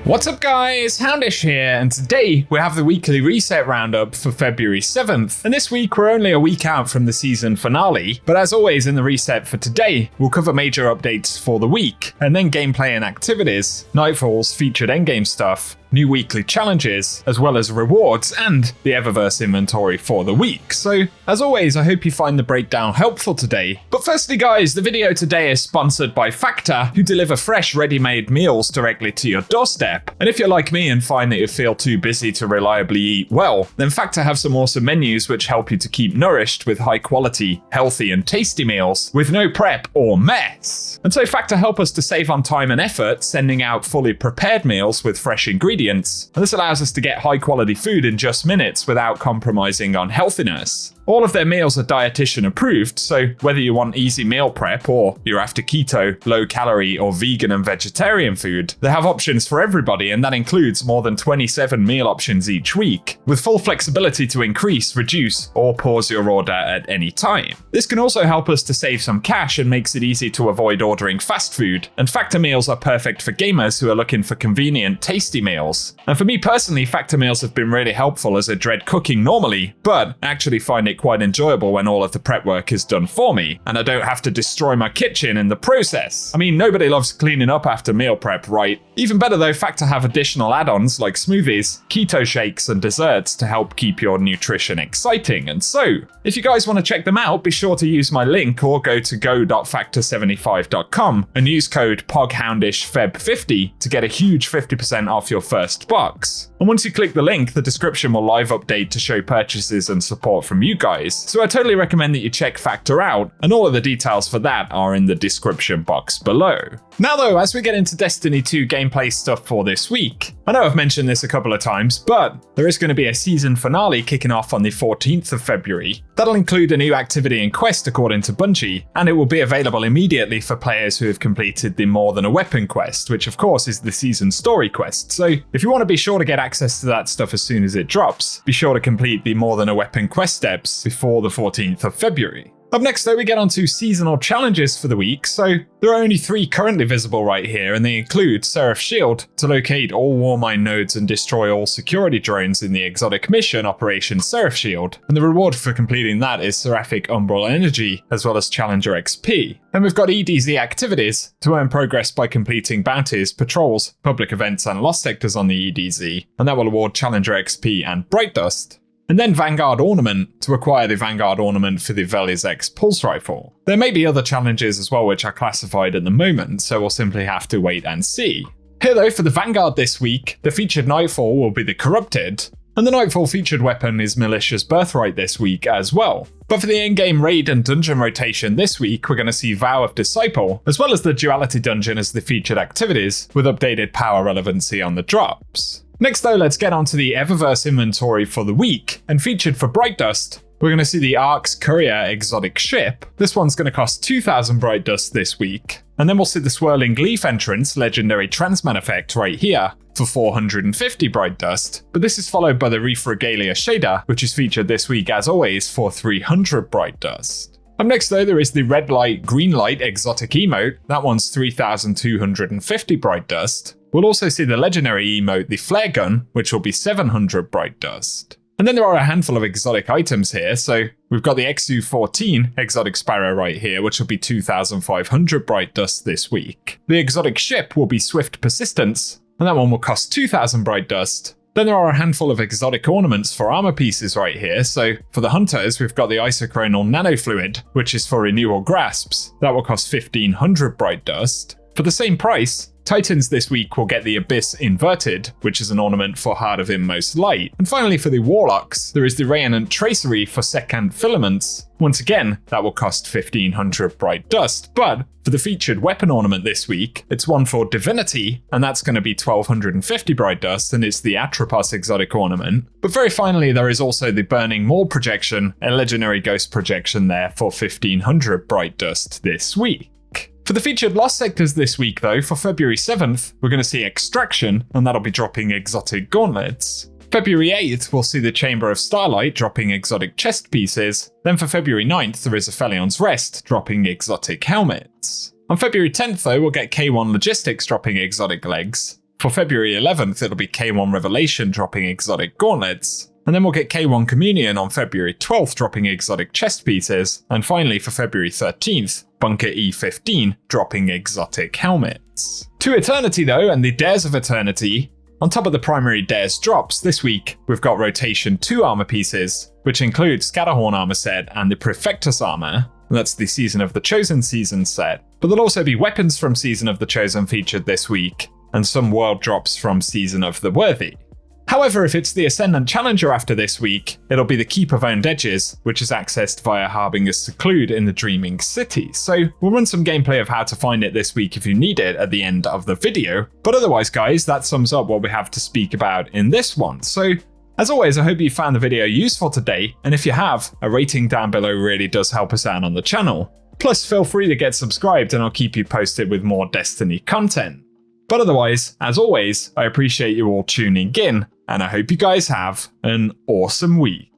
What's up guys, Houndish here, and today we have the weekly reset roundup for February 7th. And this week we're only a week out from the season finale, but as always in the reset for today, we'll cover major updates for the week, and then gameplay and activities, Nightfall's featured endgame stuff, new weekly challenges, as well as rewards and the Eververse inventory for the week. So, as always, I hope you find the breakdown helpful today. But firstly guys, the video today is sponsored by Factor, who deliver fresh ready-made meals directly to your doorstep. And if you're like me and find that you feel too busy to reliably eat well, then Factor have some awesome menus which help you to keep nourished with high quality, healthy and tasty meals with no prep or mess. And so Factor help us to save on time and effort, sending out fully prepared meals with fresh ingredients. And this allows us to get high quality food in just minutes without compromising on healthiness. All of their meals are dietitian approved, so whether you want easy meal prep or you're after keto, low calorie or vegan and vegetarian food, they have options for everybody, and that includes more than 27 meal options each week, with full flexibility to increase, reduce or pause your order at any time. This can also help us to save some cash and makes it easy to avoid ordering fast food, and Factor meals are perfect for gamers who are looking for convenient, tasty meals. And for me personally, Factor meals have been really helpful as I dread cooking normally, but I actually find it quite enjoyable when all of the prep work is done for me, and I don't have to destroy my kitchen in the process. I mean, nobody loves cleaning up after meal prep, right? Even better though, Factor have additional add-ons like smoothies, keto shakes, and desserts to help keep your nutrition exciting. And so, if you guys want to check them out, be sure to use my link or go to go.factor75.com and use code POGHOUNDISHFEB50 to get a huge 50% off your first box. And once you click the link, the description will live update to show purchases and support from you guys. So I totally recommend that you check Factor out, and all of the details for that are in the description box below. Now though, as we get into Destiny 2 gameplay stuff for this week, I know I've mentioned this a couple of times, but there is going to be a season finale kicking off on the 14th of February. That'll include a new activity and quest according to Bungie, and it will be available immediately for players who have completed the More Than a Weapon quest, which of course is the season story quest. So if you want to be sure to get access to that stuff as soon as it drops, be sure to complete the More Than a Weapon quest steps before the 14th of February. Up next though, we get onto seasonal challenges for the week, so there are only 3 currently visible right here, and they include Seraph Shield to locate all Warmind nodes and destroy all security drones in the exotic mission Operation Seraph Shield, and the reward for completing that is Seraphic Umbral Energy as well as Challenger XP. Then we've got EDZ activities to earn progress by completing bounties, patrols, public events and lost sectors on the EDZ, and that will award Challenger XP and Bright Dust. And then Vanguard Ornament to acquire the Vanguard Ornament for the Veliz X Pulse Rifle. There may be other challenges as well which are classified at the moment, so we'll simply have to wait and see. Here though, for the Vanguard this week, the featured Nightfall will be the Corrupted, and the Nightfall featured weapon is Malicious Birthright this week as well. But for the endgame raid and dungeon rotation this week, we're going to see Vow of Disciple, as well as the Duality Dungeon as the featured activities, with updated power relevancy on the drops. Next though, let's get onto the Eververse inventory for the week, and featured for Bright Dust, we're going to see the Ark's Courier exotic ship. This one's going to cost 2,000 Bright Dust this week. And then we'll see the Swirling Leaf entrance legendary Transman effect right here for 450 Bright Dust, but this is followed by the Reef Regalia shader, which is featured this week as always for 300 Bright Dust. Up next though, there is the Red Light Green Light exotic emote. That one's 3,250 Bright Dust. We'll also see the legendary emote, the Flare Gun, which will be 700 Bright Dust. And then there are a handful of exotic items here, so we've got the XU-14 exotic Sparrow right here, which will be 2,500 Bright Dust this week. The exotic ship will be Swift Persistence, and that one will cost 2,000 Bright Dust. Then there are a handful of exotic ornaments for armor pieces right here, so for the hunters we've got the Isochronal Nanofluid, which is for Renewal Grasps. That will cost 1,500 Bright Dust. For the same price, Titans this week will get the Abyss Inverted, which is an ornament for Heart of Inmost Light. And finally for the Warlocks, there is the Rayonant Tracery for Secant Filaments. Once again, that will cost 1,500 Bright Dust, but for the featured weapon ornament this week, it's one for Divinity, and that's going to be 1,250 Bright Dust, and it's the Atropos exotic ornament. But very finally, there is also the Burning Maul projection, a legendary ghost projection there for 1,500 Bright Dust this week. For the featured lost sectors this week though, for February 7th, we're going to see Extraction, and that'll be dropping exotic gauntlets. February 8th, we'll see the Chamber of Starlight dropping exotic chest pieces. Then for February 9th, there is a Felion's Rest dropping exotic helmets. On February 10th though, we'll get K1 Logistics dropping exotic legs. For February 11th, it'll be K1 Revelation dropping exotic gauntlets. And then we'll get K1 Communion on February 12th dropping exotic chest pieces. And finally for February 13th, Bunker E15 dropping exotic helmets. To Eternity though, and the Dares of Eternity. On top of the primary Dares drops this week, we've got Rotation 2 armor pieces, which include Scatterhorn armor set and the Prefectus armor. That's the Season of the Chosen season set. But there'll also be weapons from Season of the Chosen featured this week, and some world drops from Season of the Worthy. However, if it's the Ascendant Challenger after this week, it'll be the Keep of Owned Edges, which is accessed via Harbinger's Seclude in the Dreaming City. So we'll run some gameplay of how to find it this week if you need it at the end of the video. But otherwise guys, that sums up what we have to speak about in this one. So as always, I hope you found the video useful today, and if you have, a rating down below really does help us out on the channel. Plus feel free to get subscribed and I'll keep you posted with more Destiny content. But otherwise, as always, I appreciate you all tuning in, and I hope you guys have an awesome week.